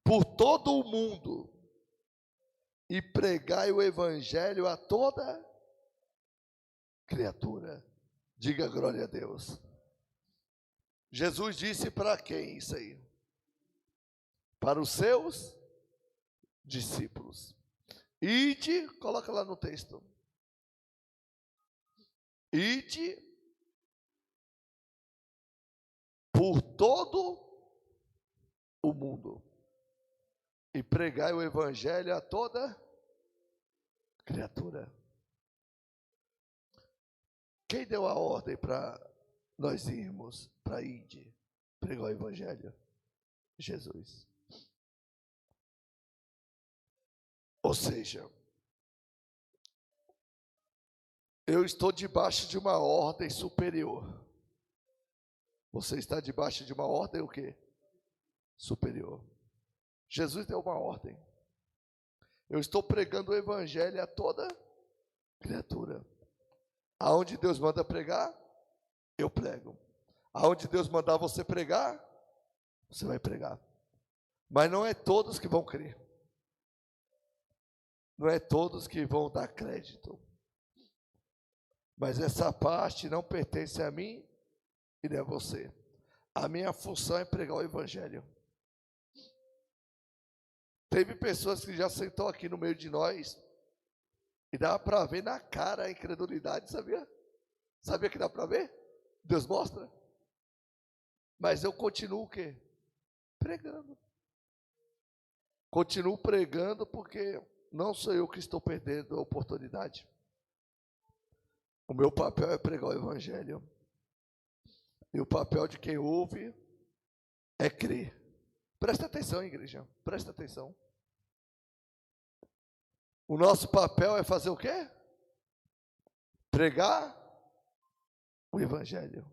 por todo o mundo e pregai o evangelho a toda criatura. Diga glória a Deus. Jesus disse para quem isso aí? Para os seus discípulos. Ide, coloca lá no texto. Ide por todo o mundo e pregai o evangelho a toda criatura. Quem deu a ordem para nós irmos para Ide pregar o evangelho? Jesus. Ou seja, eu estou debaixo de uma ordem superior. Você está debaixo de uma ordem o quê? Superior. Jesus deu uma ordem. Eu estou pregando o evangelho a toda criatura. Aonde Deus manda pregar, eu prego. Aonde Deus mandar você pregar, você vai pregar. Mas não é todos que vão crer. Não é todos que vão dar crédito. Mas essa parte não pertence a mim e nem a você. A minha função é pregar o evangelho. Teve pessoas que já sentou aqui no meio de nós e dá para ver na cara a incredulidade, sabia? Sabia que dá para ver? Deus mostra. Mas eu continuo o quê? Pregando. Continuo pregando porque não sou eu que estou perdendo a oportunidade. O meu papel é pregar o evangelho. E o papel de quem ouve é crer. Presta atenção, igreja. Presta atenção. O nosso papel é fazer o quê? Pregar o evangelho.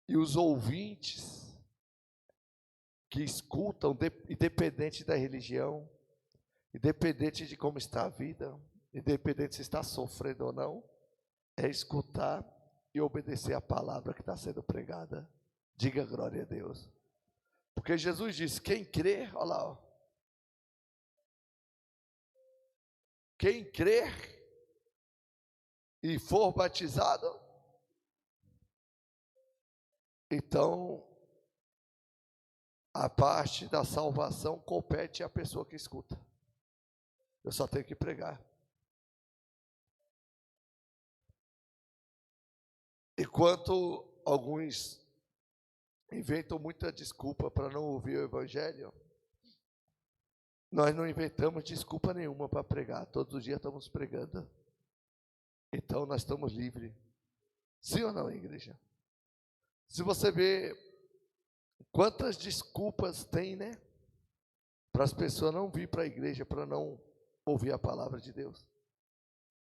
E os ouvintes que escutam, independente da religião, independente de como está a vida, independente se está sofrendo ou não, é escutar e obedecer a palavra que está sendo pregada. Diga glória a Deus. Porque Jesus disse, quem crer, olha lá, ó. Quem crer e for batizado, então a parte da salvação compete à pessoa que escuta. Eu só tenho que pregar. Enquanto alguns inventam muita desculpa para não ouvir o evangelho, nós não inventamos desculpa nenhuma para pregar. Todos os dias estamos pregando. Então nós estamos livres. Sim ou não, igreja? Se você vê quantas desculpas tem, né? Para as pessoas não vir para a igreja, para não ouvir a palavra de Deus.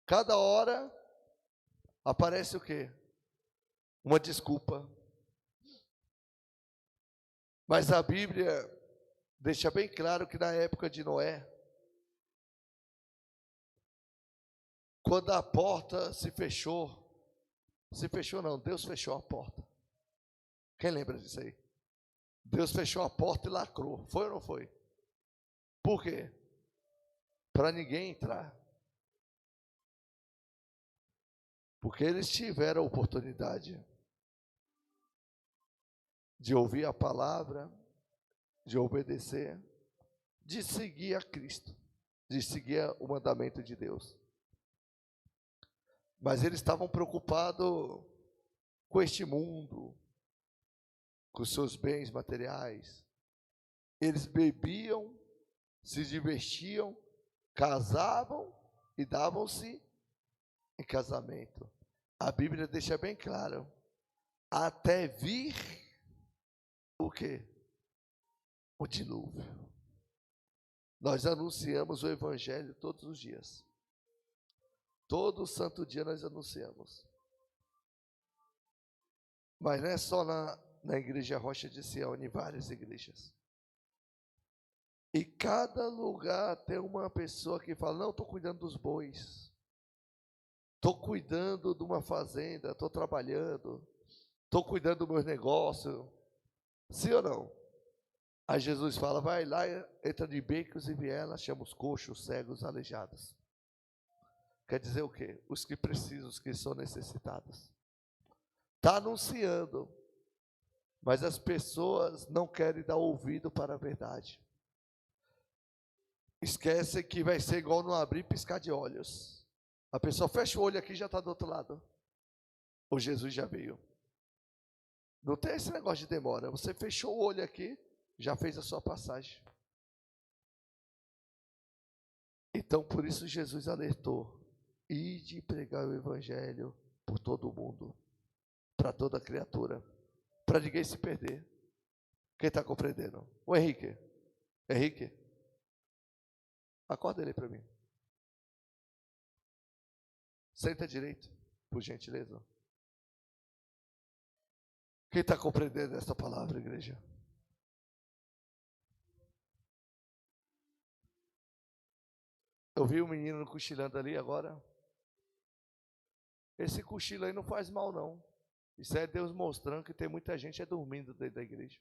Cada hora aparece o quê? Uma desculpa. Mas a Bíblia deixa bem claro que na época de Noé, quando a porta se fechou não, Deus fechou a porta. Quem lembra disso aí? Deus fechou a porta e lacrou. Foi ou não foi? Por quê? Para ninguém entrar. Porque eles tiveram a oportunidade de ouvir a palavra, de obedecer, de seguir a Cristo, de seguir o mandamento de Deus. Mas eles estavam preocupados com este mundo, com os seus bens materiais. Eles bebiam, se divertiam, casavam e davam-se em casamento. A Bíblia deixa bem claro, até vir o quê? O dilúvio. Nós anunciamos o evangelho todos os dias. Todo santo dia nós anunciamos. Mas não é só na igreja Rocha de Sião, em várias igrejas. E cada lugar tem uma pessoa que fala, não, estou cuidando dos bois. Estou cuidando de uma fazenda, estou trabalhando. Estou cuidando do meu negócio. Sim ou não? Aí Jesus fala, vai lá, entra de becos e vielas, chama os coxos, cegos, aleijados. Quer dizer o quê? Os que precisam, os que são necessitados. Está anunciando, mas as pessoas não querem dar ouvido para a verdade. Esquecem que vai ser igual no abrir e piscar de olhos. A pessoa fecha o olho aqui e já está do outro lado. O Jesus já veio. Não tem esse negócio de demora. Você fechou o olho aqui, já fez a sua passagem. Então, por isso Jesus alertou: ide pregar o evangelho por todo o mundo, para toda criatura, para ninguém se perder. Quem está compreendendo? O Henrique. Henrique, acorda ele para mim. Senta direito, por gentileza. Quem está compreendendo essa palavra, igreja? Eu vi um menino cochilando ali agora. Esse cochilo aí não faz mal, não. Isso é Deus mostrando que tem muita gente dormindo dentro da igreja.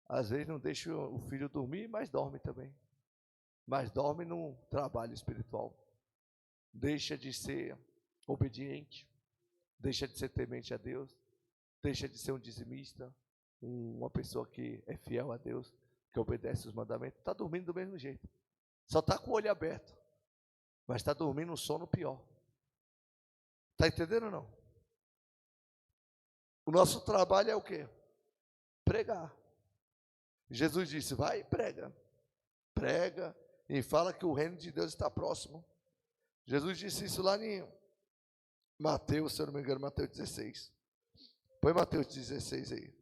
Às vezes não deixa o filho dormir, mas dorme também. Mas dorme num trabalho espiritual. Deixa de ser obediente. Deixa de ser temente a Deus. Deixa de ser um dizimista. Uma pessoa que é fiel a Deus, que obedece os mandamentos. Está dormindo do mesmo jeito. Só está com o olho aberto. Mas está dormindo um sono pior. Está entendendo ou não? O nosso trabalho é o quê? Pregar. Jesus disse, vai e prega. Prega e fala que o reino de Deus está próximo. Jesus disse isso lá em Mateus, se eu não me engano, Mateus 16. Põe Mateus 16 aí.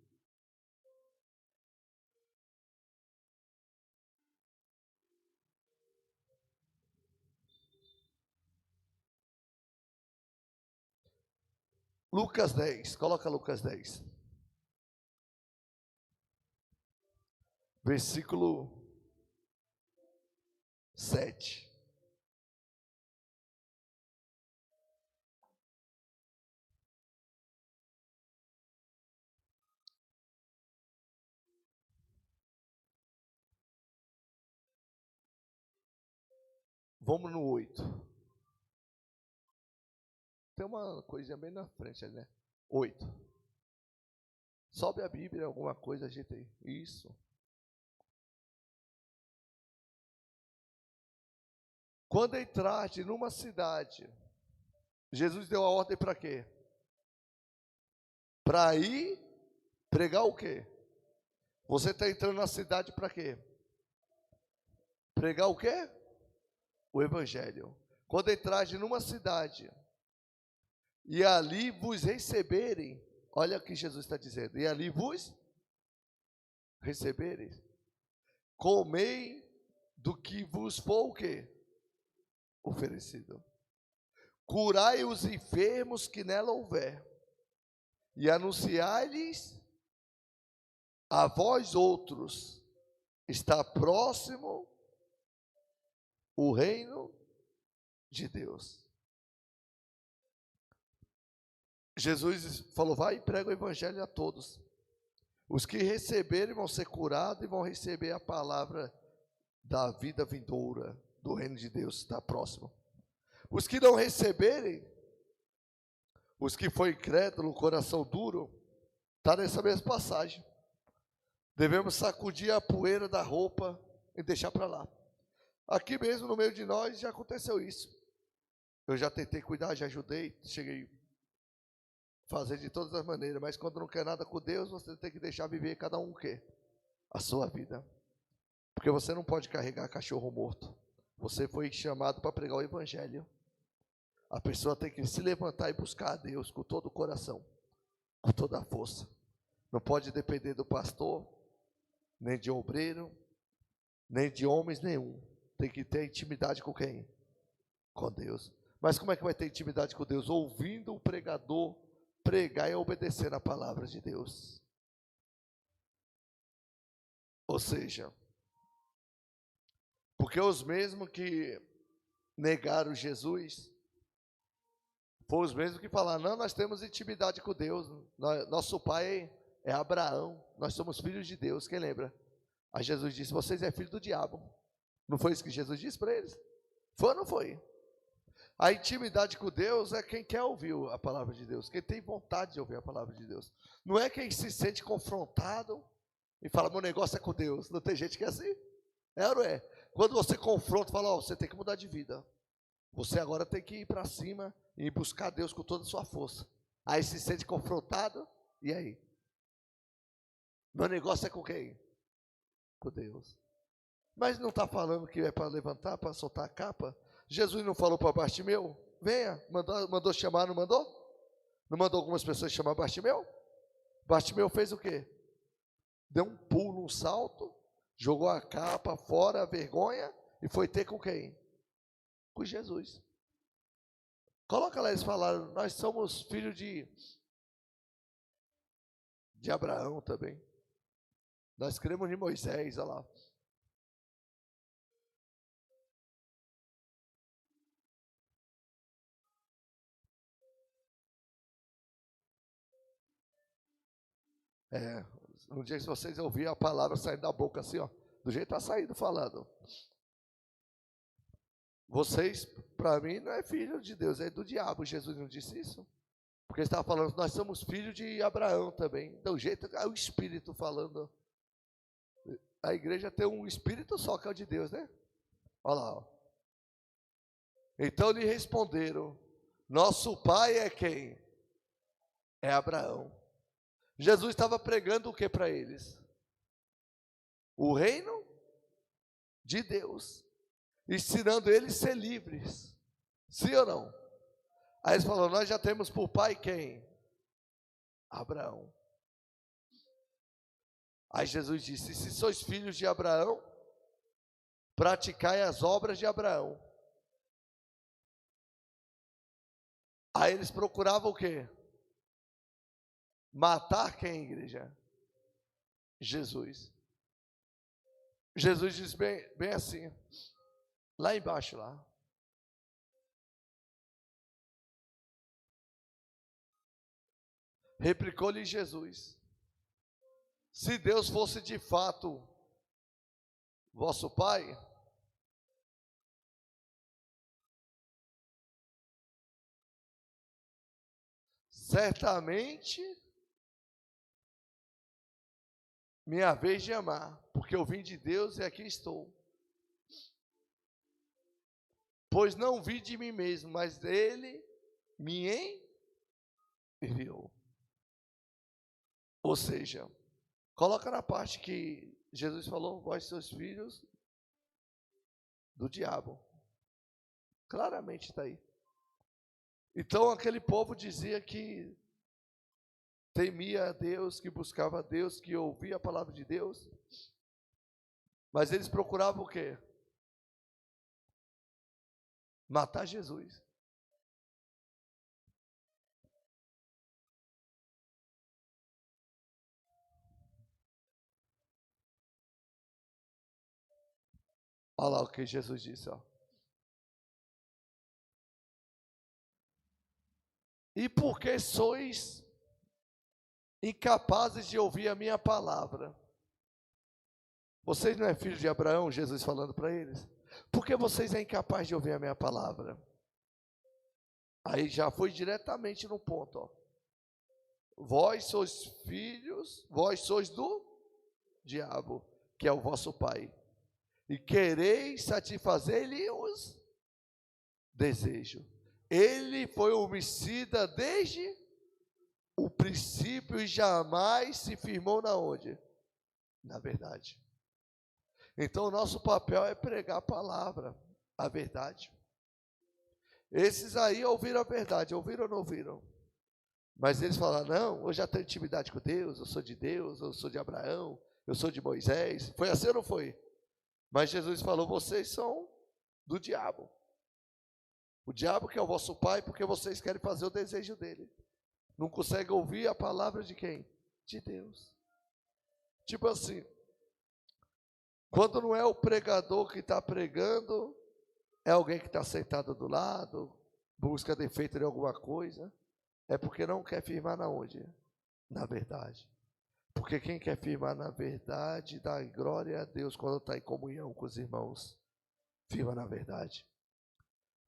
Lucas 10, coloca Lucas 10. Versículo 7. Vamos no 8. Tem uma coisinha bem na frente ali, né? 8. Sobe a Bíblia, alguma coisa, ajeita aí. Isso. Quando entraste numa cidade, Jesus deu a ordem para quê? Para ir pregar o quê? Você está entrando na cidade para quê? Pregar o quê? O evangelho. Quando entraste numa cidade e ali vos receberem, olha o que Jesus está dizendo, e ali vos receberem, comei do que vos for o quê? Oferecido. Curai os enfermos que nela houver, e anunciai-lhes a vós outros, está próximo o reino de Deus. Jesus falou, vai e prega o evangelho a todos. Os que receberem vão ser curados e vão receber a palavra da vida vindoura, do reino de Deus, está próximo. Os que não receberem, os que foi incrédulo, coração duro, está nessa mesma passagem. Devemos sacudir a poeira da roupa e deixar para lá. Aqui mesmo no meio de nós já aconteceu isso. Eu já tentei cuidar, já ajudei, cheguei a fazer de todas as maneiras, mas quando não quer nada com Deus, você tem que deixar viver cada um o quê? A sua vida. Porque você não pode carregar cachorro morto. Você foi chamado para pregar o evangelho. A pessoa tem que se levantar e buscar a Deus com todo o coração, com toda a força. Não pode depender do pastor, nem de obreiro, nem de homens nenhum. Tem que ter intimidade com quem? Com Deus. Mas como é que vai ter intimidade com Deus? Ouvindo o pregador pregar e obedecer a palavra de Deus. Ou seja, porque os mesmos que negaram Jesus, foram os mesmos que falaram, não, nós temos intimidade com Deus, nosso pai é Abraão, nós somos filhos de Deus. Quem lembra? Aí Jesus disse, vocês é filho do diabo. Não foi isso que Jesus disse para eles? Foi ou não foi? A intimidade com Deus é quem quer ouvir a palavra de Deus, quem tem vontade de ouvir a palavra de Deus. Não é quem se sente confrontado e fala, meu negócio é com Deus. Não tem gente que é assim? É ou não é? Quando você confronta, fala, você tem que mudar de vida. Você agora tem que ir para cima e buscar Deus com toda a sua força. Aí se sente confrontado, e aí? Meu negócio é com quem? Com Deus. Mas não está falando que é para levantar, para soltar a capa? Jesus não falou para Bartimeu? Venha, mandou chamar, não mandou? Não mandou algumas pessoas chamar Bartimeu? Bartimeu fez o quê? Deu um pulo, um salto, jogou a capa fora, a vergonha, e foi ter com quem? Com Jesus. Coloca lá, eles falaram, nós somos filhos de Abraão também. Nós cremos em Moisés, olha lá. Um dia que vocês ouvirem a palavra saindo da boca assim, ó, do jeito que está saindo falando. Vocês, para mim, não é filho de Deus, é do diabo. Jesus não disse isso? Porque ele estava falando, nós somos filhos de Abraão também. Do jeito que é o Espírito falando. A igreja tem um Espírito só que é o de Deus, né? Olha lá, ó. Então lhe responderam, nosso pai é quem? É Abraão. Jesus estava pregando o que para eles? O reino de Deus, ensinando eles a ser livres, sim ou não? Aí eles falaram, nós já temos por pai quem? Abraão. Aí Jesus disse, se sois filhos de Abraão, praticai as obras de Abraão. Aí eles procuravam o quê? Matar quem, igreja? Jesus. Jesus diz bem assim, lá embaixo lá. Replicou-lhe Jesus, se Deus fosse de fato vosso pai, certamente minha vez de amar, porque eu vim de Deus e aqui estou. Pois não vim de mim mesmo, mas Ele me enviou. Ou seja, coloca na parte que Jesus falou, vós seus filhos do diabo. Claramente está aí. Então aquele povo dizia que temia a Deus, que buscava a Deus, que ouvia a palavra de Deus. Mas eles procuravam o quê? Matar Jesus. Olha lá o que Jesus disse, ó. E porque sois incapazes de ouvir a minha palavra. Vocês não é filho de Abraão, Jesus falando para eles? Por que vocês é incapazes de ouvir a minha palavra? Aí já foi diretamente no ponto, ó. Vós sois filhos, vós sois do diabo, que é o vosso pai, e quereis satisfazer-lhe os desejos. Ele foi homicida desde o princípio e jamais se firmou na onde? Na verdade. Então o nosso papel é pregar a palavra, a verdade. Esses aí ouviram a verdade, ouviram ou não ouviram? Mas eles falaram, não, eu já tenho intimidade com Deus, eu sou de Abraão, eu sou de Moisés. Foi assim ou não foi? Mas Jesus falou, vocês são do diabo. O diabo que é o vosso pai, porque vocês querem fazer o desejo dele. Não conseguem ouvir a palavra de quem? De Deus. Tipo assim, quando não é o pregador que está pregando, é alguém que está sentado do lado, busca defeito de alguma coisa, é porque não quer firmar na onde? Na verdade. Porque quem quer firmar na verdade, dá glória a Deus quando está em comunhão com os irmãos. Firma na verdade.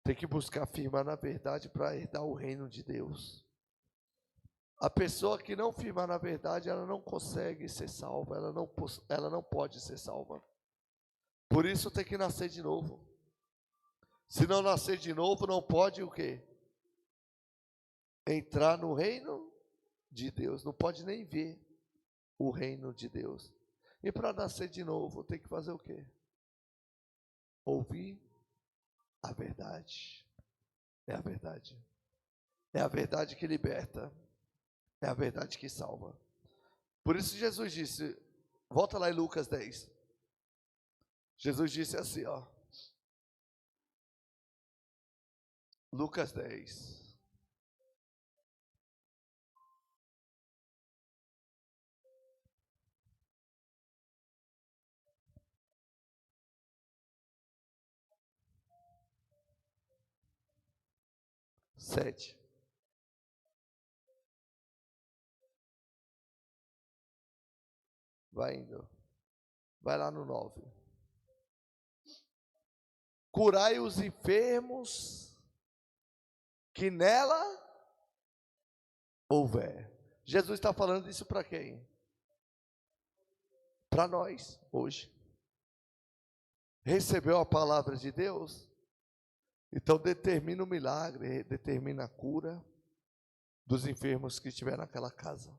Tem que buscar firmar na verdade para herdar o reino de Deus. A pessoa que não firmar na verdade, ela não consegue ser salva, ela não pode ser salva. Por isso tem que nascer de novo. Se não nascer de novo, não pode o quê? Entrar no reino de Deus, não pode nem ver o reino de Deus. E para nascer de novo, tem que fazer o quê? Ouvir a verdade. É a verdade. É a verdade que liberta. É a verdade que salva. Por isso Jesus disse, volta lá em Lucas 10. Jesus disse assim, ó. Lucas 10. Sete. Vai indo. Vai lá no 9. Curai os enfermos que nela houver. Jesus está falando isso para quem? Para nós, hoje. Recebeu a palavra de Deus? Então determina o milagre, determina a cura dos enfermos que estiver naquela casa.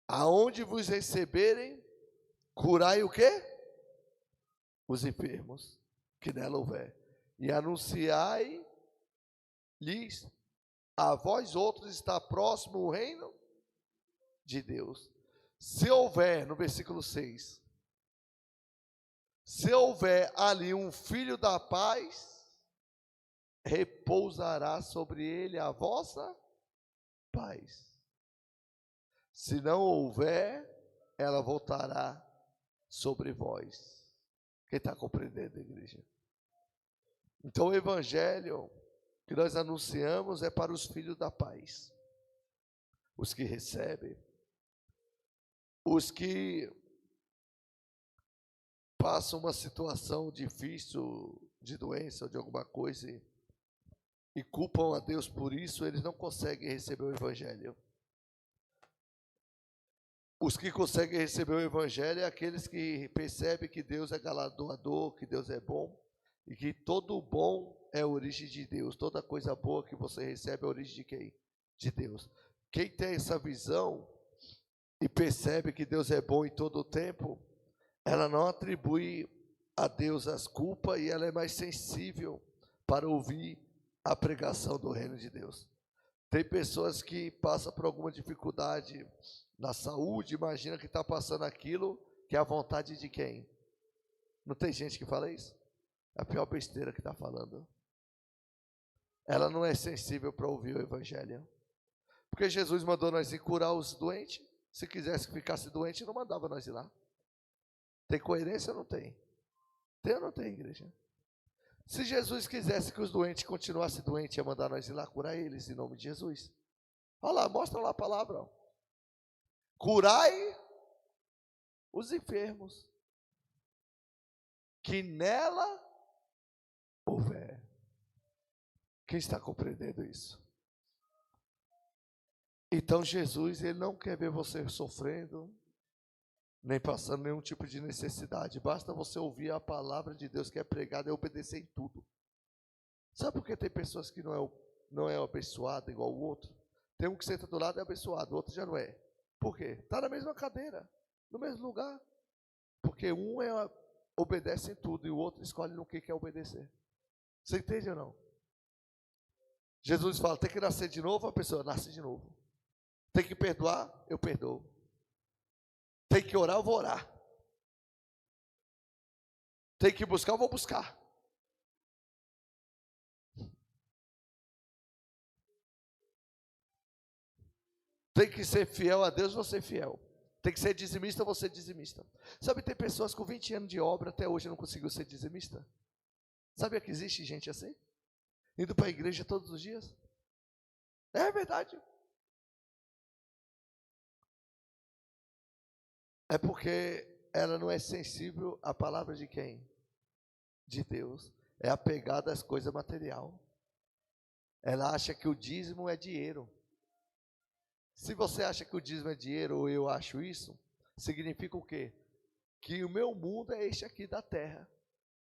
Aonde vos receberem, curai o quê? Os enfermos que nela houver. E anunciai-lhes, a vós outros está próximo o reino de Deus. Se houver, no versículo 6, se houver ali um filho da paz, repousará sobre ele a vossa paz. Se não houver, ela voltará sobre vós. Quem está compreendendo, igreja? Então o evangelho que nós anunciamos é para os filhos da paz. Os que recebem. Os que passam uma situação difícil de doença ou de alguma coisa e culpam a Deus por isso, eles não conseguem receber o evangelho. Os que conseguem receber o evangelho é aqueles que percebem que Deus é galardoador, que Deus é bom e que todo bom é a origem de Deus. Toda coisa boa que você recebe é a origem de quem? De Deus. Quem tem essa visão e percebe que Deus é bom em todo o tempo, ela não atribui a Deus as culpas e ela é mais sensível para ouvir a pregação do reino de Deus. Tem pessoas que passam por alguma dificuldade na saúde, imagina que está passando aquilo que é a vontade de quem? Não tem gente que fala isso? É a pior besteira que está falando. Ela não é sensível para ouvir o evangelho. Porque Jesus mandou nós ir curar os doentes. Se quisesse que ficasse doente, não mandava nós ir lá. Tem coerência ou não tem? Tem ou não tem, igreja? Se Jesus quisesse que os doentes continuassem doentes, ia mandar nós ir lá curar eles, em nome de Jesus. Olha lá, mostra lá a palavra. Ó. Curai os enfermos, que nela houver. Quem está compreendendo isso? Então Jesus, ele não quer ver você sofrendo, nem passando nenhum tipo de necessidade. Basta você ouvir a palavra de Deus que é pregada e obedecer em tudo. Sabe por que tem pessoas que não é abençoado igual o outro? Tem um que senta do lado e é abençoado, o outro já não é. Por quê? Está na mesma cadeira, no mesmo lugar. Porque um obedece em tudo e o outro escolhe no que quer obedecer. Você entende ou não? Jesus fala, tem que nascer de novo, a pessoa nasce de novo. Tem que perdoar, eu perdoo. Tem que orar, eu vou orar. Tem que buscar, eu vou buscar. Tem que ser fiel a Deus, vou ser fiel. Tem que ser dizimista, vou ser dizimista. Sabe, tem pessoas com 20 anos de obra, até hoje não conseguiu ser dizimista. Sabia que existe gente assim? Indo para a igreja todos os dias? É verdade. É porque ela não é sensível à palavra de quem? De Deus. É apegada às coisas materiais. Ela acha que o dízimo é dinheiro. Se você acha que o dízimo é dinheiro, ou eu acho isso, significa o quê? Que o meu mundo é este aqui da terra.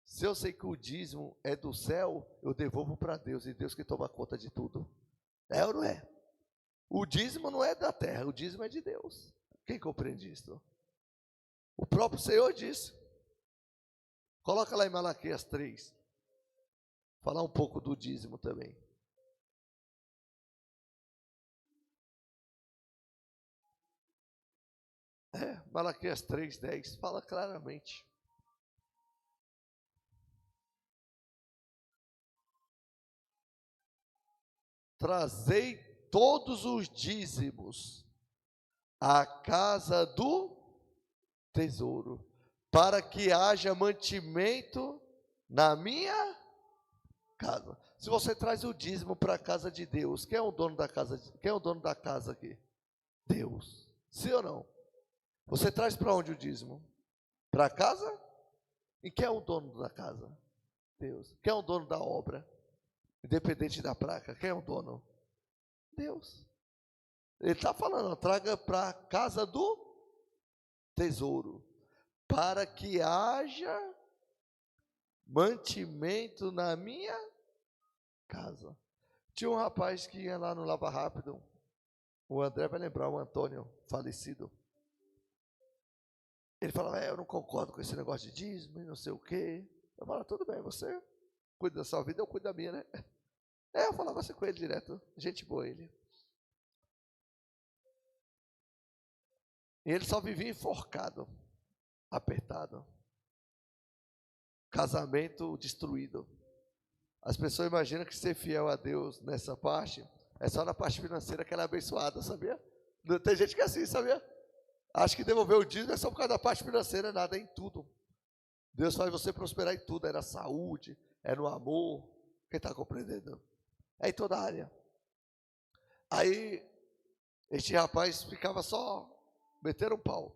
Se eu sei que o dízimo é do céu, eu devolvo para Deus, e Deus que toma conta de tudo. É ou não é? O dízimo não é da terra, o dízimo é de Deus. Quem compreende isso? O próprio Senhor disse. Coloca lá em Malaquias 3. Falar um pouco do dízimo também. Malaquias 3:10 fala claramente. Trazei todos os dízimos à casa do tesouro, para que haja mantimento na minha casa. Se você traz o dízimo para a casa de Deus, quem é o dono da casa? Quem é o dono da casa aqui? Deus. Sim ou não? Você traz para onde o dízimo? Para a casa? E quem é o dono da casa? Deus. Quem é o dono da obra? Independente da placa, quem é o dono? Deus. Ele está falando, traga para a casa do tesouro, para que haja mantimento na minha casa. Tinha um rapaz que ia lá no Lava Rápido, o André vai lembrar, o Antônio, falecido. Ele falava, eu não concordo com esse negócio de dízimo e não sei o quê. Eu falava, tudo bem, você cuida da sua vida, eu cuido da minha, né? Eu falava assim com ele direto, gente boa ele. E ele só vivia enforcado, apertado. Casamento destruído. As pessoas imaginam que ser fiel a Deus nessa parte é só na parte financeira que ela é abençoada, sabia? Tem gente que é assim, sabia? Acho que devolver o dízimo é só por causa da parte financeira, nada, é em tudo. Deus faz você prosperar em tudo, é na saúde, é no amor. Quem está compreendendo? É em toda a área. Aí, este rapaz ficava só metendo um pau.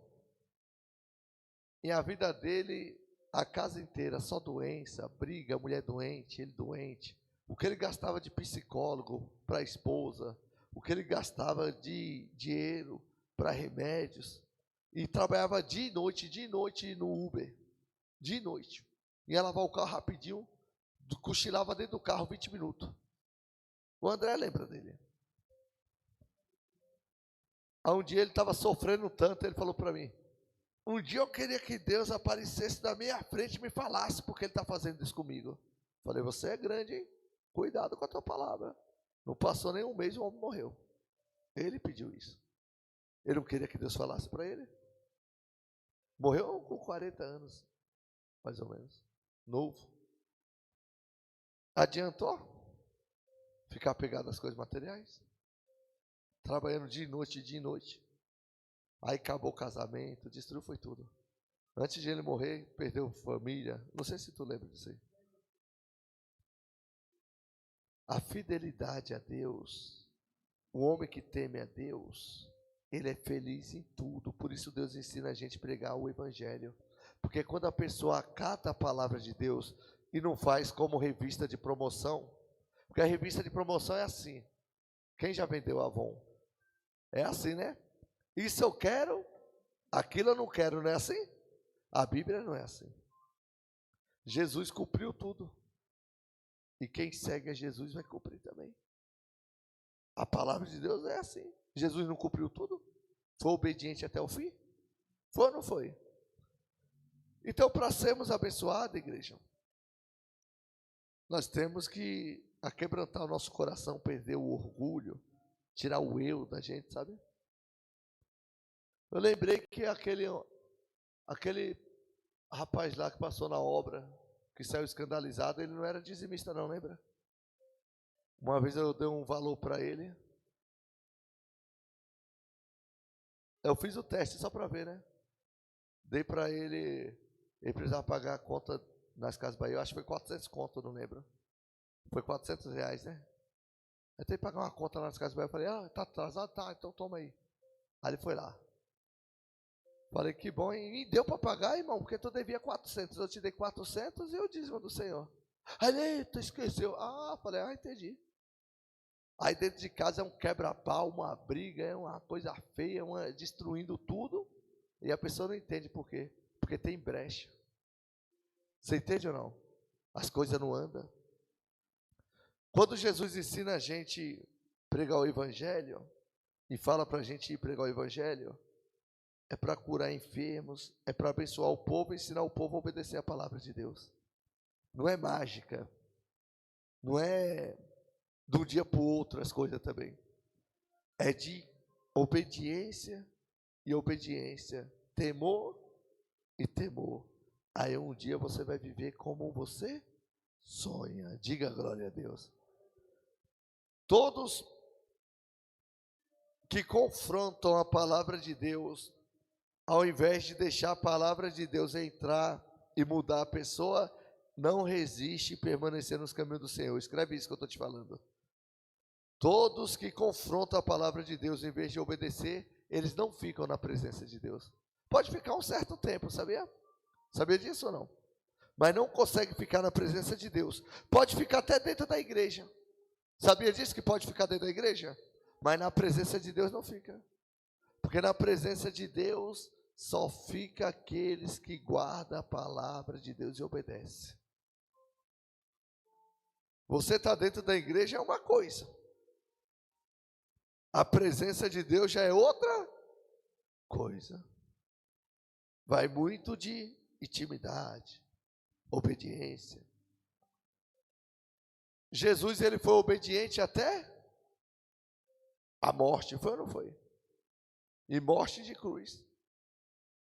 E a vida dele, a casa inteira, só doença, briga, mulher doente, ele doente. O que ele gastava de psicólogo para a esposa, o que ele gastava de dinheiro para remédios. E trabalhava dia e noite no Uber. Dia e noite. Ia lavar o carro rapidinho, cochilava dentro do carro 20 minutos. O André lembra dele. Aí um dia ele estava sofrendo tanto, ele falou para mim, um dia eu queria que Deus aparecesse na minha frente e me falasse porque ele está fazendo isso comigo. Falei, você é grande, hein? Cuidado com a tua palavra. Não passou nem um mês e o homem morreu. Ele pediu isso. Ele não queria que Deus falasse para ele. Morreu com 40 anos, mais ou menos. Novo. Adiantou ficar pegado às coisas materiais? Trabalhando dia e noite, dia e noite. Aí acabou o casamento, destruiu, foi tudo. Antes de ele morrer, perdeu família. Não sei se tu lembra disso aí. A fidelidade a Deus, o homem que teme a Deus, ele é feliz em tudo. Por isso Deus ensina a gente a pregar o Evangelho. Porque quando a pessoa acata a palavra de Deus e não faz como revista de promoção, porque a revista de promoção é assim. Quem já vendeu Avon? É assim, né? Isso eu quero, aquilo eu não quero, não é assim? A Bíblia não é assim. Jesus cumpriu tudo. E quem segue a Jesus vai cumprir também. A palavra de Deus é assim. Jesus não cumpriu tudo? Foi obediente até o fim? Foi ou não foi? Então, para sermos abençoados, igreja, nós temos que aquebrantar o nosso coração, perder o orgulho, tirar o eu da gente, sabe? Eu lembrei que aquele rapaz lá que passou na obra, que saiu escandalizado, ele não era dizimista não, lembra? Uma vez eu dei um valor para ele. Eu fiz o teste só para ver, né? Dei para ele, ele precisava pagar a conta nas Casas Bahia, eu acho que foi 400 conto, não lembro. Foi R$ 400, né? Eu tenho que pagar uma conta nas Casas Bahia, eu falei, tá atrasado? Tá, então toma aí. Aí ele foi lá. Falei, que bom, e deu para pagar, irmão, porque tu devia 400, eu te dei 400 e o dízimo do Senhor. Aí ele, tu esqueceu. Falei, entendi. Aí dentro de casa é um quebra-pau, uma briga, é uma coisa feia, destruindo tudo, e a pessoa não entende por quê. Porque tem brecha. Você entende ou não? As coisas não andam. Quando Jesus ensina a gente a pregar o Evangelho, e fala para a gente ir pregar o Evangelho, é para curar enfermos, é para abençoar o povo e ensinar o povo a obedecer a palavra de Deus. Não é mágica, não é de um dia para o outro as coisas também. É de obediência e obediência, temor e temor. Aí um dia você vai viver como você sonha. Diga glória a Deus. Todos que confrontam a palavra de Deus, ao invés de deixar a palavra de Deus entrar e mudar a pessoa, não resiste e permanecer nos caminhos do Senhor. Escreve isso que eu estou te falando. Todos que confrontam a palavra de Deus, em vez de obedecer, eles não ficam na presença de Deus. Pode ficar um certo tempo, sabia? Sabia disso ou não? Mas não consegue ficar na presença de Deus. Pode ficar até dentro da igreja. Sabia disso que pode ficar dentro da igreja? Mas na presença de Deus não fica. Porque na presença de Deus só fica aqueles que guardam a palavra de Deus e obedecem. Você está dentro da igreja é uma coisa. A presença de Deus já é outra coisa. Vai muito de intimidade, obediência. Jesus, ele foi obediente até a morte, foi ou não foi? E morte de cruz.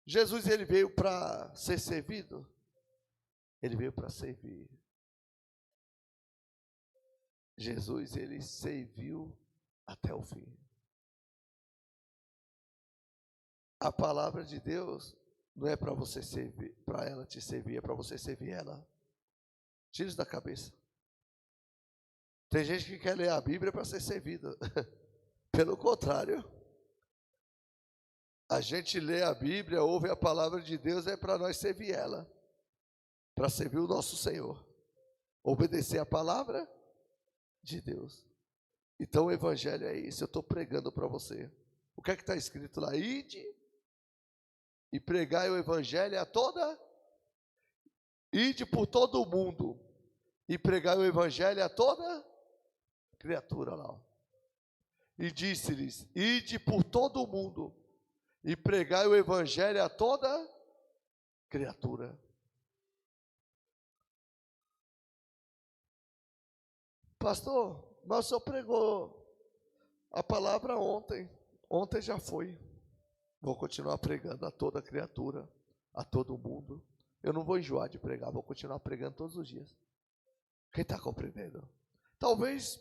Jesus, ele veio para ser servido? Ele veio para servir. Jesus, ele serviu até o fim. A palavra de Deus não é para você servir, para ela te servir, é para você servir ela. Tira isso da cabeça. Tem gente que quer ler a Bíblia para ser servida. Pelo contrário. A gente lê a Bíblia, ouve a palavra de Deus, é para nós servir ela. Para servir o nosso Senhor. Obedecer a palavra de Deus. Então o Evangelho é isso, eu estou pregando para você. O que é que está escrito lá? Ide e pregai o Evangelho a toda. Ide por todo o mundo e pregai o Evangelho a toda criatura lá. E disse-lhes: ide por todo o mundo e pregai o Evangelho a toda criatura. Pastor, mas o senhor pregou a palavra ontem. Ontem já foi. Vou continuar pregando a toda criatura, a todo mundo. Eu não vou enjoar de pregar, vou continuar pregando todos os dias. Quem está compreendendo? Talvez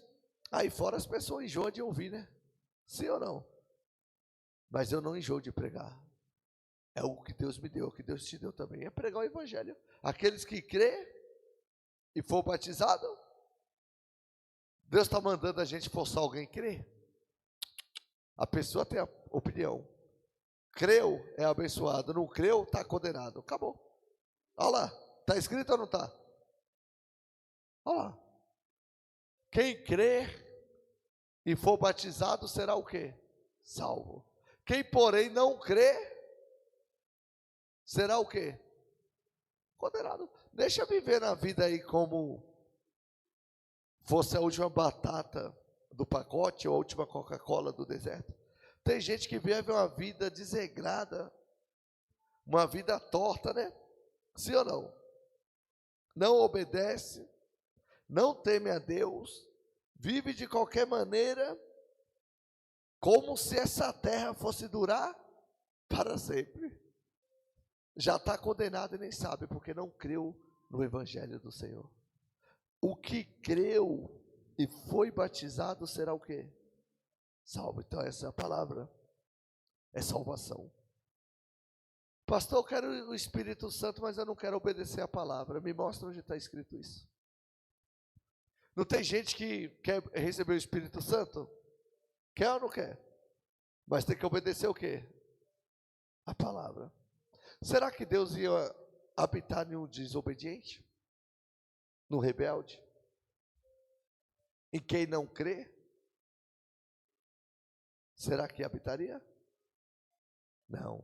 aí fora as pessoas enjoam de ouvir, né? Sim ou não? Mas eu não enjoo de pregar. É o que Deus me deu, o que Deus te deu também. É pregar o Evangelho. Aqueles que crê e for batizado, Deus está mandando a gente forçar alguém a crer. A pessoa tem a opinião. Creu, é abençoado. Não creu, está condenado. Acabou. Olha lá. Está escrito ou não está? Olha lá. Quem crê e for batizado será o quê? Salvo. Quem, porém, não crê, será o quê? Condenado. Deixa viver na vida aí como fosse a última batata do pacote ou a última Coca-Cola do deserto. Tem gente que vive uma vida desregrada, uma vida torta, né? Sim ou não? Não obedece, não teme a Deus, vive de qualquer maneira, como se essa terra fosse durar para sempre. Já está condenado e nem sabe, porque não creu no Evangelho do Senhor. O que creu e foi batizado será o quê? Salvo. Então essa é a palavra, é salvação. Pastor, eu quero o Espírito Santo, mas eu não quero obedecer a palavra. Me mostra onde está escrito isso. Não tem gente que quer receber o Espírito Santo? Quer ou não quer? Mas tem que obedecer o quê? a palavra. Será que Deus ia habitar em um desobediente? No rebelde? Em quem não crê? Será que habitaria? Não.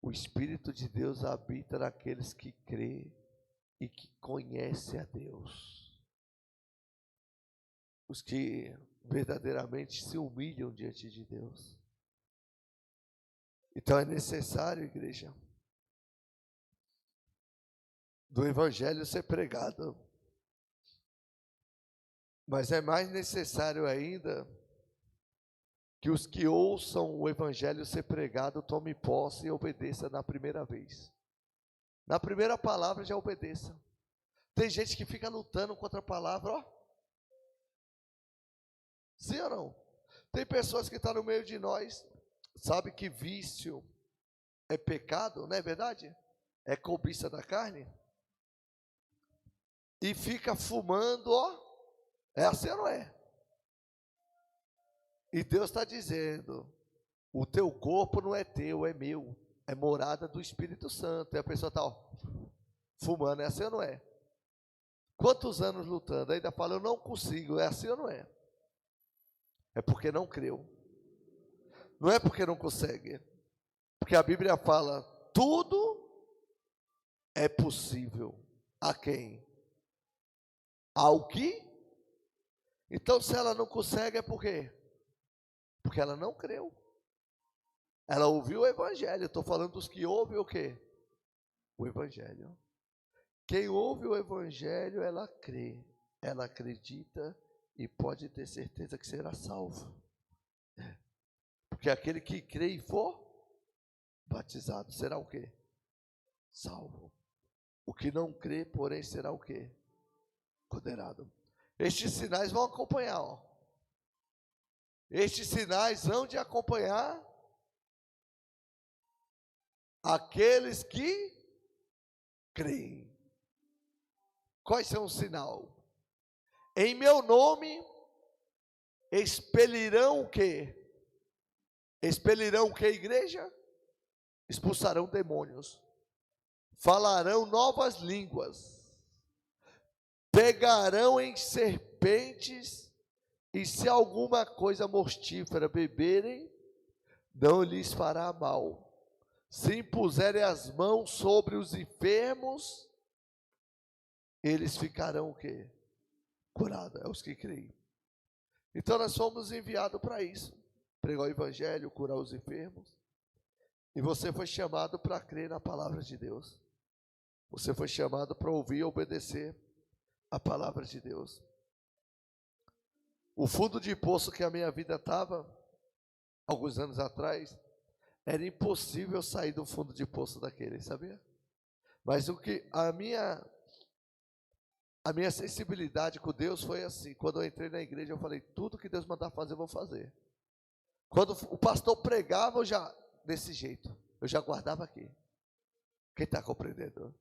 O Espírito de Deus habita naqueles que crê e que conhecem a Deus. Os que verdadeiramente se humilham diante de Deus. Então é necessário, igreja, do Evangelho ser pregado. Mas é mais necessário ainda que os que ouçam o Evangelho ser pregado tomem posse e obedeçam na primeira vez. Na primeira palavra já obedeça. Tem gente que fica lutando contra a palavra, ó. Sim ou não? Tem pessoas que estão no meio de nós, sabe que vício é pecado, não é verdade? É cobiça da carne. E fica fumando, ó. É assim ou não é? E Deus está dizendo, o teu corpo não é teu, é meu. É morada do Espírito Santo. E a pessoa está, ó, fumando, é assim ou não é? Quantos anos lutando? Ainda fala, eu não consigo, é assim ou não é? É porque não creu. Não é porque não consegue. Porque a Bíblia fala, tudo é possível. A quem? Ao que? Então se ela não consegue é por quê? Porque ela não creu. Ela ouviu o Evangelho. Estou falando dos que ouvem o quê? O Evangelho. Quem ouve o Evangelho, ela crê. Ela acredita e pode ter certeza que será salvo. Porque aquele que crê e for batizado será o quê? Salvo. O que não crê, porém, será o quê? Condenado. Estes sinais vão acompanhar, ó. Estes sinais hão de acompanhar aqueles que creem. Quais são os sinais? Em meu nome expelirão o quê? Expelirão o quê, igreja? Expulsarão demônios. Falarão novas línguas. Pegarão em serpentes, e se alguma coisa mortífera beberem, não lhes fará mal. Se impuserem as mãos sobre os enfermos, eles ficarão o quê? Curados, é os que creem. Então nós fomos enviados para isso, pregar o Evangelho, curar os enfermos. E você foi chamado para crer na palavra de Deus. Você foi chamado para ouvir e obedecer a palavra de Deus. O fundo de poço que a minha vida estava, alguns anos atrás, era impossível sair do fundo de poço daquele, sabia? Mas o que a minha sensibilidade com Deus foi assim. Quando eu entrei na igreja, eu falei, tudo que Deus mandar fazer, eu vou fazer. Quando o pastor pregava, eu já, desse jeito, eu já guardava aqui. Quem está compreendendo?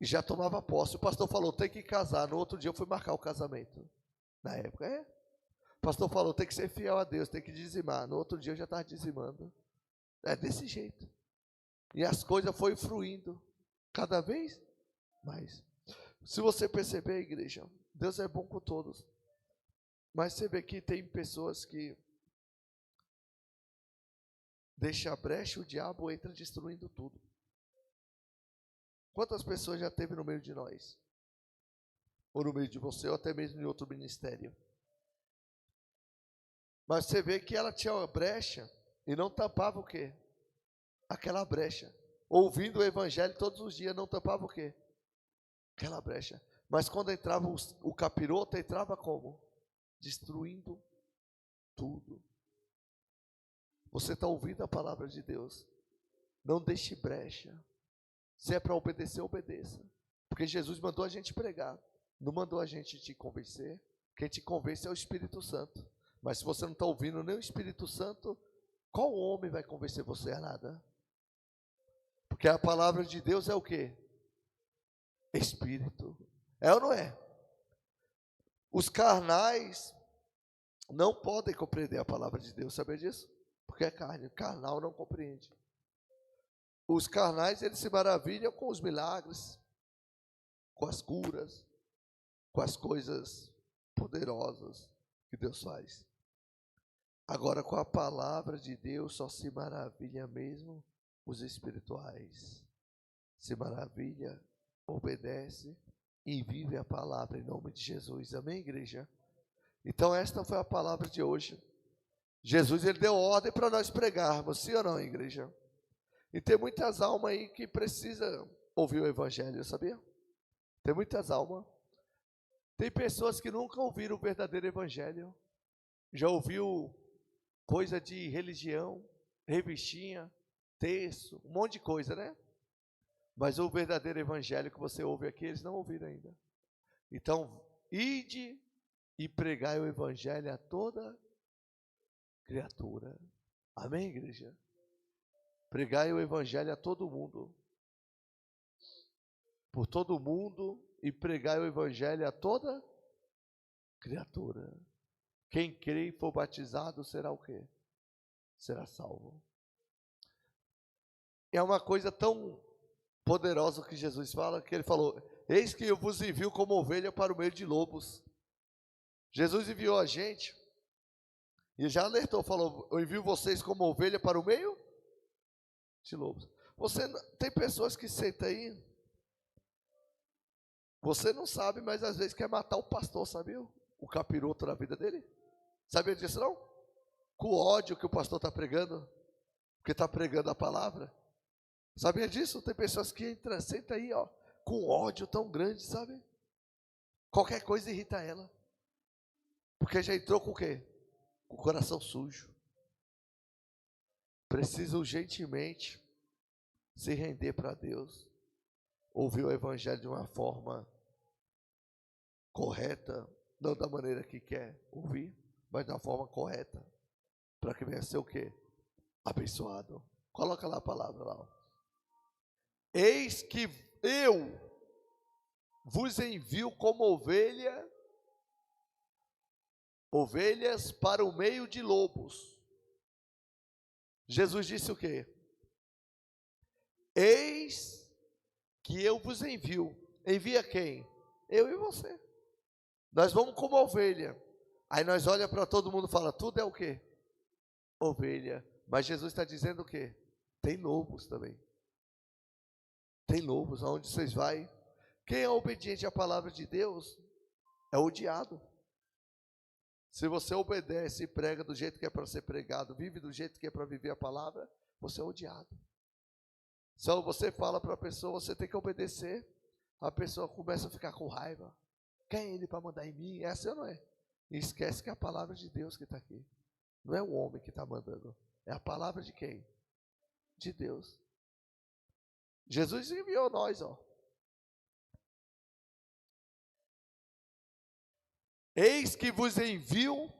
E já tomava posse. O pastor falou, tem que casar. No outro dia eu fui marcar o casamento. Na época, o pastor falou, tem que ser fiel a Deus, tem que dizimar. No outro dia eu já estava dizimando. É desse jeito. E as coisas foram fluindo cada vez mais. Se você perceber, igreja, Deus é bom com todos. Mas você vê que tem pessoas que deixam a brecha, o diabo entra destruindo tudo. Quantas pessoas já teve no meio de nós? Ou no meio de você, ou até mesmo em outro ministério. Mas você vê que ela tinha uma brecha e não tampava o quê? Aquela brecha. Ouvindo o Evangelho todos os dias, não tampava o quê? Aquela brecha. Mas quando entrava o capiroto, entrava como? Destruindo tudo. Você está ouvindo a palavra de Deus. Não deixe brecha. Se é para obedecer, obedeça. Porque Jesus mandou a gente pregar. Não mandou a gente te convencer. Quem te convence é o Espírito Santo. Mas se você não está ouvindo nem o Espírito Santo, qual homem vai convencer você a nada? Porque a palavra de Deus é o quê? Espírito. É ou não é? Os carnais não podem compreender a palavra de Deus, sabe disso? Porque é carne, carnal não compreende. os carnais, eles se maravilham com os milagres, com as curas, com as coisas poderosas que Deus faz. Agora, com a palavra de Deus, só se maravilha mesmo os espirituais. Se maravilha, obedece e vive a palavra em nome de Jesus. Amém, igreja? Então, esta foi a palavra de hoje. Jesus, ele deu ordem para nós pregarmos, sim ou não, igreja? E tem muitas almas aí que precisam ouvir o evangelho, sabia? Tem muitas almas. Tem pessoas que nunca ouviram o verdadeiro evangelho. Já ouviu coisa de religião, revistinha, texto, um monte de coisa, né? Mas o verdadeiro evangelho que você ouve aqui, eles não ouviram ainda. Então, ide e pregai o evangelho a toda criatura. Amém, igreja? Pregai o evangelho a todo mundo. Por todo mundo, e pregai o evangelho a toda criatura. Quem crê e for batizado será o quê? Será salvo. É uma coisa tão poderosa que Jesus fala, que ele falou: eis que eu vos envio como ovelha para o meio de lobos. Jesus enviou a gente, e já alertou, falou: eu envio vocês como ovelha para o meio de lobos. Você tem pessoas que sentam aí, você não sabe, mas às vezes quer matar o pastor, sabia? O capiroto da vida dele. Sabia disso não? Com o ódio que o pastor está pregando, porque está pregando a palavra. Sabia disso? Tem pessoas que entram, sentam aí, ó, com ódio tão grande, sabe? Qualquer coisa irrita ela. Porque já entrou com o quê? Com o coração sujo. Precisa urgentemente se render para Deus. Ouvir o evangelho de uma forma correta, não da maneira que quer ouvir, mas da forma correta, para que venha ser o quê? Abençoado. Coloca lá a palavra lá. Eis que eu vos envio como ovelhas para o meio de lobos. Jesus disse o quê? Eis que eu vos envio. Envia quem? Eu e você. Nós vamos como ovelha. Aí nós olha para todo mundo e fala, tudo é o quê? Ovelha. Mas Jesus está dizendo o quê? Tem lobos também. Tem lobos. Aonde vocês vai? Quem é obediente à palavra de Deus é odiado. Se você obedece e prega do jeito que é para ser pregado, vive do jeito que é para viver a palavra, você é odiado. Se você fala para a pessoa, você tem que obedecer, a pessoa começa a ficar com raiva. Quem é ele para mandar em mim? É assim ou não é? E esquece que é a palavra de Deus que está aqui. Não é o homem que está mandando. É a palavra de quem? De Deus. Jesus enviou nós, ó. Eis que vos envio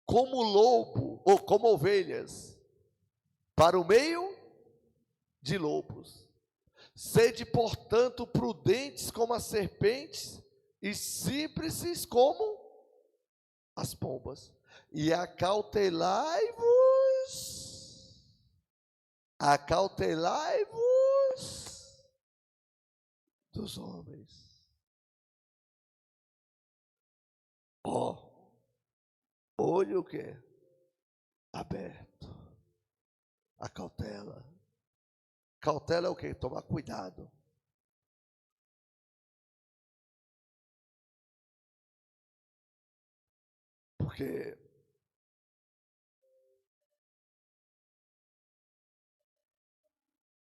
como lobo, ou como ovelhas, para o meio de lobos. Sede, portanto, prudentes como as serpentes e simples como as pombas. E acautelai-vos dos homens. Ó, olho o quê? Aberto. A cautela. Cautela é o quê? Tomar cuidado. Porque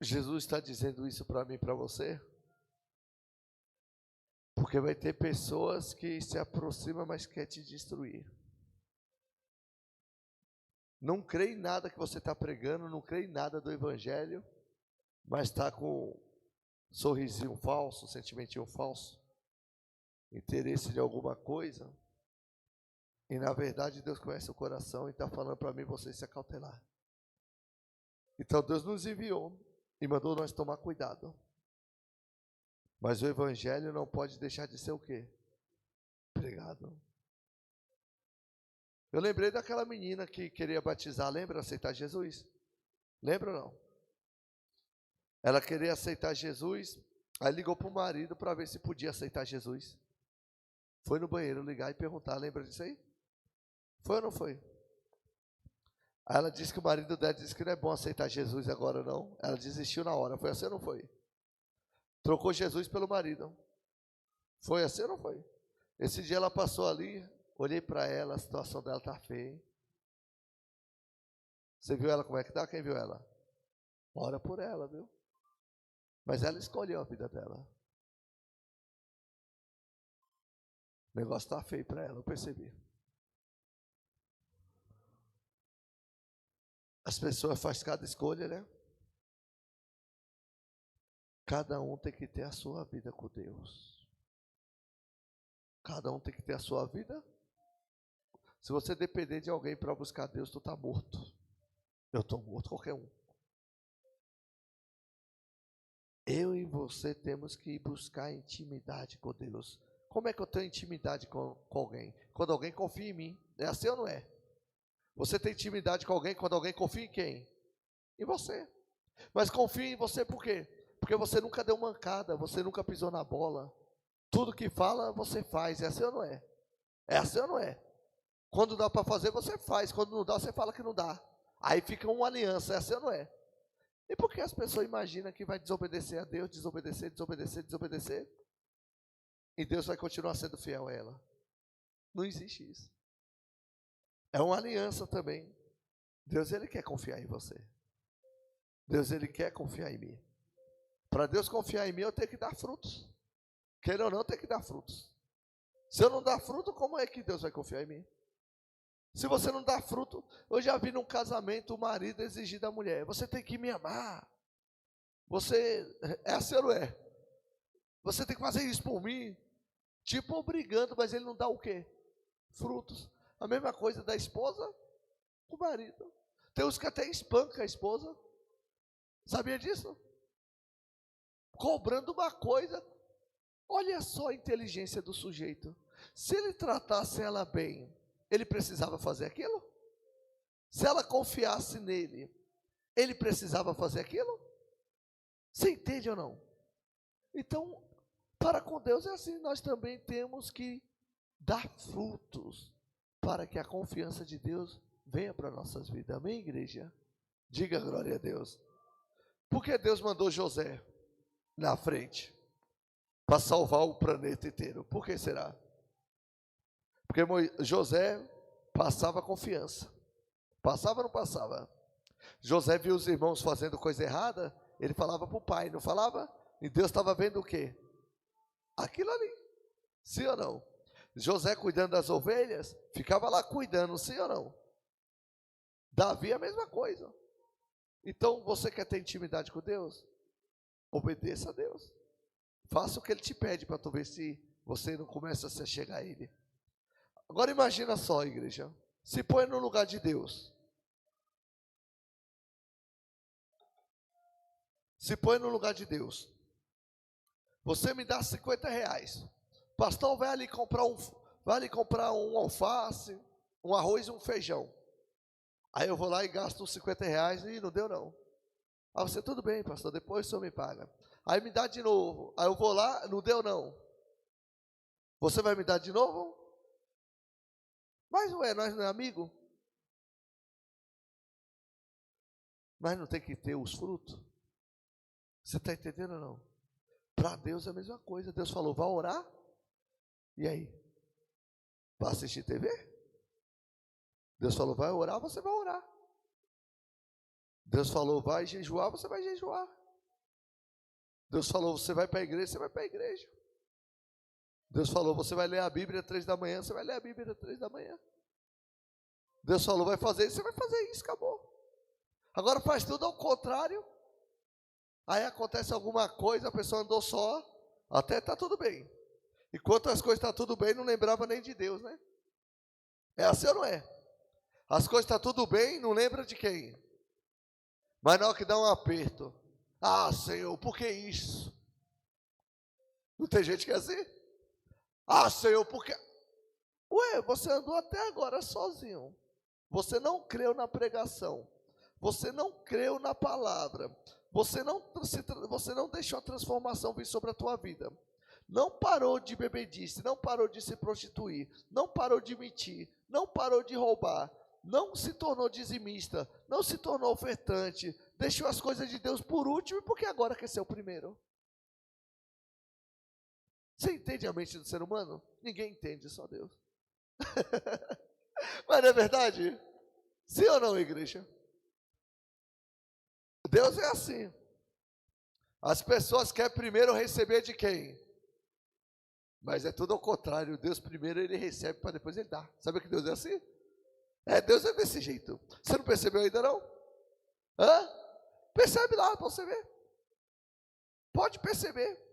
Jesus está dizendo isso para mim e para você. Porque vai ter pessoas que se aproximam, mas quer te destruir. Não crê em nada que você está pregando, não crê em nada do evangelho, mas está com sorrisinho falso, sentimentinho falso, interesse de alguma coisa. E na verdade Deus conhece o coração e está falando para mim, você se acautelar. Então Deus nos enviou e mandou nós tomar cuidado. Mas o evangelho não pode deixar de ser o quê? Pregado. Eu lembrei daquela menina que queria batizar, lembra? Aceitar Jesus? Lembra ou não? Ela queria aceitar Jesus, aí ligou para o marido para ver se podia aceitar Jesus. Foi no banheiro ligar e perguntar, lembra disso aí? Foi ou não foi? Aí ela disse que o marido dela disse que não é bom aceitar Jesus agora não. Ela desistiu na hora, foi assim ou não foi? Trocou Jesus pelo marido. Foi assim ou não foi? Esse dia ela passou ali, olhei para ela, a situação dela está feia. Você viu ela como é que está? Quem viu ela? Ora por ela, viu? Mas ela escolheu a vida dela. O negócio está feio para ela, eu percebi. As pessoas fazem cada escolha, né? Cada um tem que ter a sua vida com Deus. Cada um tem que ter a sua vida. Se você depender de alguém para buscar Deus, tu está morto. Eu estou morto, qualquer um. Eu e você temos que buscar intimidade com Deus. Como é que eu tenho intimidade com alguém? Quando alguém confia em mim. É assim ou não é? Você tem intimidade com alguém quando alguém confia em quem? Em você. Mas confia em você por quê? Porque você nunca deu mancada, você nunca pisou na bola. Tudo que fala, você faz. É assim ou não é? É assim ou não é? Quando dá para fazer, você faz. Quando não dá, você fala que não dá. Aí fica uma aliança. É assim ou não é? E por que as pessoas imaginam que vai desobedecer a Deus, desobedecer, e Deus vai continuar sendo fiel a ela? Não existe isso. É uma aliança também. Deus, Ele quer confiar em você. Deus, Ele quer confiar em mim. Para Deus confiar em mim, eu tenho que dar frutos. Queira ou não, eu tenho que dar frutos. Se eu não dar fruto, como é que Deus vai confiar em mim? Se você não dá fruto, eu já vi num casamento o marido exigir da mulher: você tem que me amar. Você, é assim ou não é? Você tem que fazer isso por mim. Tipo obrigando, mas ele não dá o quê? Frutos. A mesma coisa da esposa com o marido. Tem uns que até espancam a esposa. Sabia disso? Cobrando uma coisa. Olha só a inteligência do sujeito. Se ele tratasse ela bem, ele precisava fazer aquilo? Se ela confiasse nele, ele precisava fazer aquilo? Você entende ou não? Então, para com Deus é assim, nós também temos que dar frutos para que a confiança de Deus venha para nossas vidas. Amém, igreja? Diga glória a Deus. Por que Deus mandou José na frente para salvar o planeta inteiro? Por que será? Porque José passava confiança. Passava ou não passava? José viu os irmãos fazendo coisa errada, ele falava para o pai, não falava? E Deus estava vendo o quê? Aquilo ali. Sim ou não? José cuidando das ovelhas, ficava lá cuidando, sim ou não? Davi a mesma coisa. Então, você quer ter intimidade com Deus? Obedeça a Deus. Faça o que Ele te pede para tu ver se você não começa a se chegar a Ele. Agora imagina só, igreja. Se põe no lugar de Deus. Se põe no lugar de Deus. Você me dá 50 reais. Pastor, vai ali comprar um alface, um arroz e um feijão. Aí eu vou lá e gasto uns 50 reais e não deu não. Aí você, tudo bem, pastor, depois o senhor me paga. Aí me dá de novo. Aí eu vou lá, não deu não. Você vai me dar de novo? Mas ué, nós não é amigo? Mas não tem que ter os frutos? Você está entendendo ou não? Para Deus é a mesma coisa. Deus falou, vai orar? E aí? Vai assistir TV? Deus falou, vai orar, você vai orar. Deus falou, vai jejuar, você vai jejuar. Deus falou, você vai para a igreja, você vai para a igreja. Deus falou, você vai ler a Bíblia às 3 da manhã, você vai ler a Bíblia às 3 da manhã. Deus falou, vai fazer isso, você vai fazer isso, acabou. Agora faz tudo ao contrário. Aí acontece alguma coisa, a pessoa andou só, até está tudo bem. Enquanto as coisas estão tudo bem, não lembrava nem de Deus, né? É assim ou não é? As coisas estão tudo bem, não lembra de quem? Mas na hora que dá um aperto, ah, Senhor, por que isso? Não tem gente que é assim? Ah, Senhor, por que? Ué, você andou até agora sozinho. Você não creu na pregação. você não creu na palavra, você não deixou a transformação vir sobre a tua vida, não parou de bebedice, não parou de se prostituir, não parou de mentir, não parou de roubar, não se tornou dizimista, não se tornou ofertante, deixou as coisas de Deus por último, porque agora quer ser o primeiro. Você entende a mente do ser humano? Ninguém entende, só Deus. Mas não é verdade? Sim ou não, igreja? Deus é assim. As pessoas querem primeiro receber de quem? Mas é tudo ao contrário. Deus primeiro ele recebe para depois ele dá. Sabe que Deus é assim? Deus é desse jeito. Você não percebeu ainda não? Hã? Percebe lá para você ver. Pode perceber.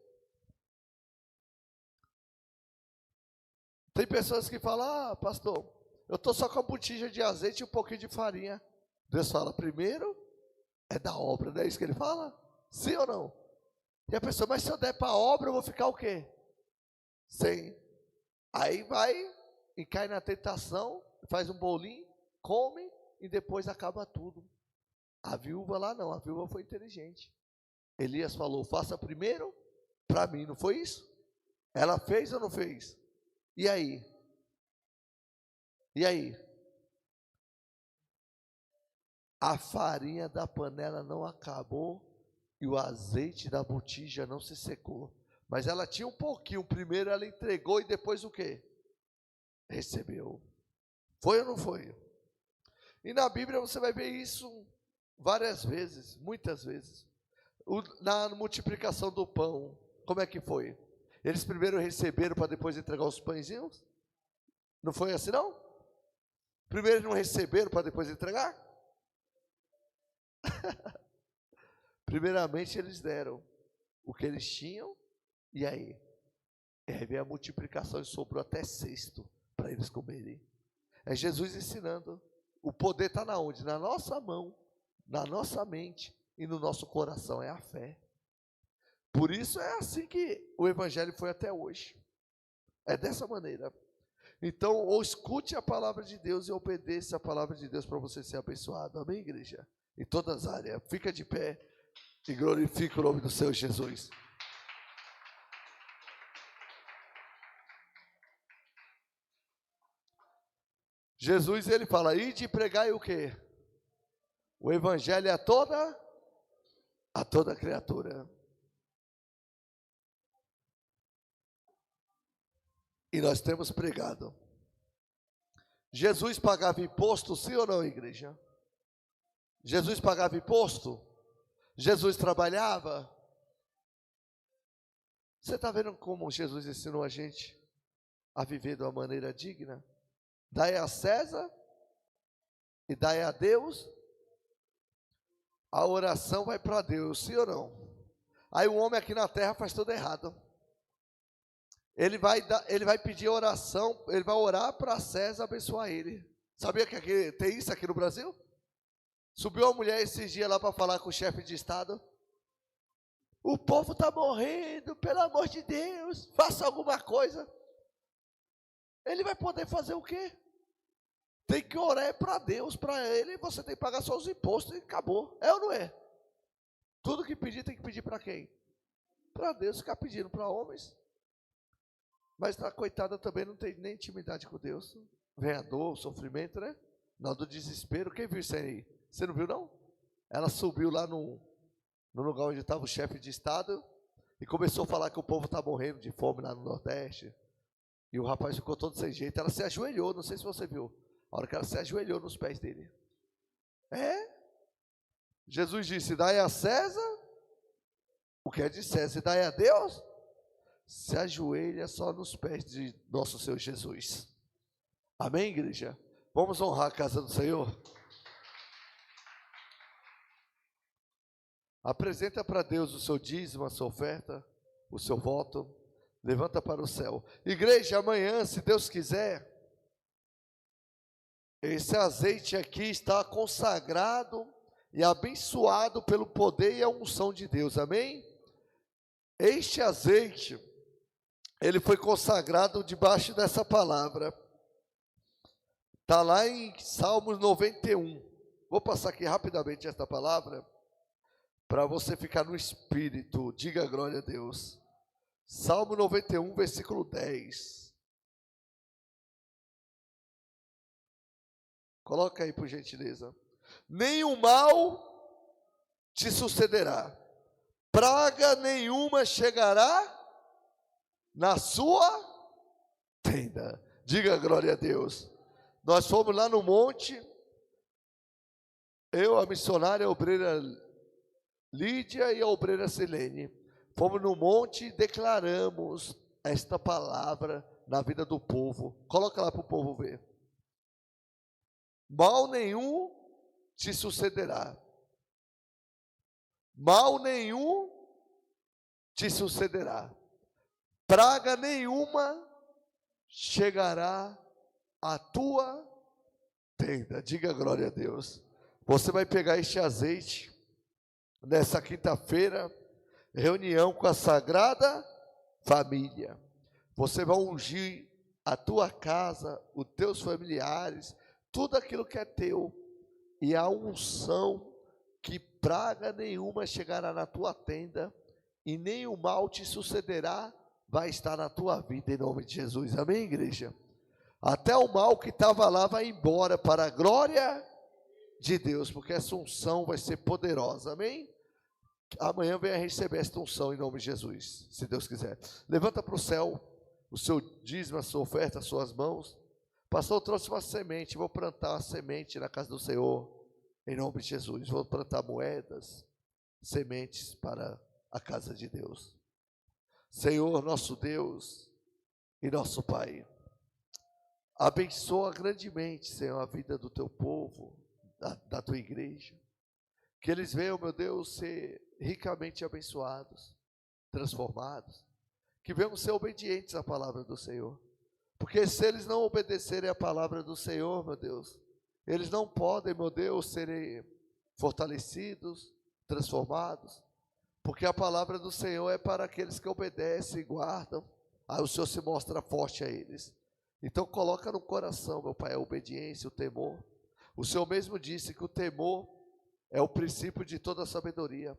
Tem pessoas que falam, pastor, eu estou só com a botija de azeite e um pouquinho de farinha. Deus fala, primeiro é da obra, não é isso que ele fala? Sim ou não? E a pessoa, mas se eu der para a obra, eu vou ficar o quê? Sem. Aí vai e cai na tentação, faz um bolinho, come e depois acaba tudo. A viúva lá não, a viúva foi inteligente. Elias falou, faça primeiro para mim, não foi isso? Ela fez ou não fez? E aí? E aí? A farinha da panela não acabou e o azeite da botija não se secou. Mas ela tinha um pouquinho. Primeiro ela entregou e depois o quê? Recebeu. Foi ou não foi? E na Bíblia você vai ver isso várias vezes, muitas vezes. Na multiplicação do pão, como é que foi? Eles primeiro receberam para depois entregar os pãezinhos? Não foi assim não? Primeiro não receberam para depois entregar? Primeiramente eles deram o que eles tinham, e aí? Veio a multiplicação e sobrou até cesto para eles comerem. É Jesus ensinando. O poder está na onde? Na nossa mão, na nossa mente e no nosso coração, é a fé. Por isso é assim que o evangelho foi até hoje. É dessa maneira. Então, ou escute a palavra de Deus e obedeça a palavra de Deus para você ser abençoado. Amém, igreja? Em todas as áreas. Fica de pé e glorifica o nome do Senhor Jesus. Jesus, ele fala, ide e pregai o quê? O evangelho é a toda criatura. E nós temos pregado. Jesus pagava imposto, sim ou não, igreja? Jesus pagava imposto? Jesus trabalhava? Você está vendo como Jesus ensinou a gente a viver de uma maneira digna? Dai a César e dai a Deus. A oração vai para Deus, sim ou não? Aí o homem aqui na terra faz tudo errado. Ele vai pedir oração, ele vai orar para César abençoar ele. Sabia que tem isso aqui no Brasil? Subiu uma mulher esses dias lá para falar com o chefe de estado. O povo está morrendo, pelo amor de Deus, faça alguma coisa. Ele vai poder fazer o quê? Tem que orar para Deus, para ele, você tem que pagar só os impostos e acabou. É ou não é? Tudo que pedir tem que pedir para quem? Para Deus, ficar pedindo para homens. Mas a coitada também não tem nem intimidade com Deus. Vem a dor, o sofrimento, né? Na hora do desespero. Quem viu isso aí? Você não viu, não? Ela subiu lá no lugar onde estava o chefe de estado e começou a falar que o povo está morrendo de fome lá no Nordeste. E o rapaz ficou todo sem jeito. Ela se ajoelhou, não sei se você viu. A hora que ela se ajoelhou nos pés dele. Jesus disse, dai a César o que é de César, e dai a Deus. Se ajoelha só nos pés de nosso Senhor Jesus. Amém, igreja? Vamos honrar a casa do Senhor? Apresenta para Deus o seu dízimo, a sua oferta, o seu voto. Levanta para o céu. Igreja, amanhã, se Deus quiser, esse azeite aqui está consagrado e abençoado pelo poder e a unção de Deus. Amém? Este azeite, ele foi consagrado debaixo dessa palavra. Está lá em Salmos 91. Vou passar aqui rapidamente esta palavra para você ficar no espírito. Diga glória a Deus. Salmo 91, versículo 10. Coloca aí, por gentileza. Nenhum mal te sucederá, praga nenhuma chegará na sua tenda. Diga glória a Deus. Nós fomos lá no monte, eu, a missionária, a obreira Lídia e a obreira Silene. Fomos no monte e declaramos esta palavra na vida do povo. Coloca lá para o povo ver. Mal nenhum te sucederá. Mal nenhum te sucederá. Praga nenhuma chegará à tua tenda. Diga glória a Deus. Você vai pegar este azeite nessa quinta-feira, reunião com a Sagrada Família. Você vai ungir a tua casa, os teus familiares, tudo aquilo que é teu, e a unção que praga nenhuma chegará na tua tenda, e nenhum mal te sucederá, vai estar na tua vida, em nome de Jesus. Amém, igreja? Até o mal que estava lá vai embora para a glória de Deus, porque essa unção vai ser poderosa. Amém? Amanhã venha receber esta unção em nome de Jesus, se Deus quiser. Levanta para o céu o seu dízimo, a sua oferta, as suas mãos. Pastor, eu trouxe uma semente, vou plantar uma semente na casa do Senhor, em nome de Jesus. Vou plantar moedas, sementes para a casa de Deus. Senhor, nosso Deus e nosso Pai, abençoa grandemente, Senhor, a vida do teu povo, da tua igreja. Que eles venham, meu Deus, ser ricamente abençoados, transformados. Que venham ser obedientes à palavra do Senhor. Porque se eles não obedecerem à palavra do Senhor, meu Deus, eles não podem, meu Deus, serem fortalecidos, transformados. Porque a palavra do Senhor é para aqueles que obedecem e guardam. Aí o Senhor se mostra forte a eles. Então coloca no coração, meu Pai, a obediência, o temor. O Senhor mesmo disse que o temor é o princípio de toda a sabedoria.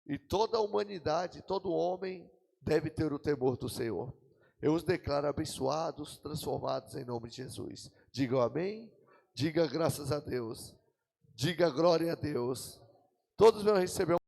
E toda a humanidade, todo homem deve ter o temor do Senhor. Eu os declaro abençoados, transformados em nome de Jesus. Diga amém, diga graças a Deus, diga glória a Deus. Todos vão receber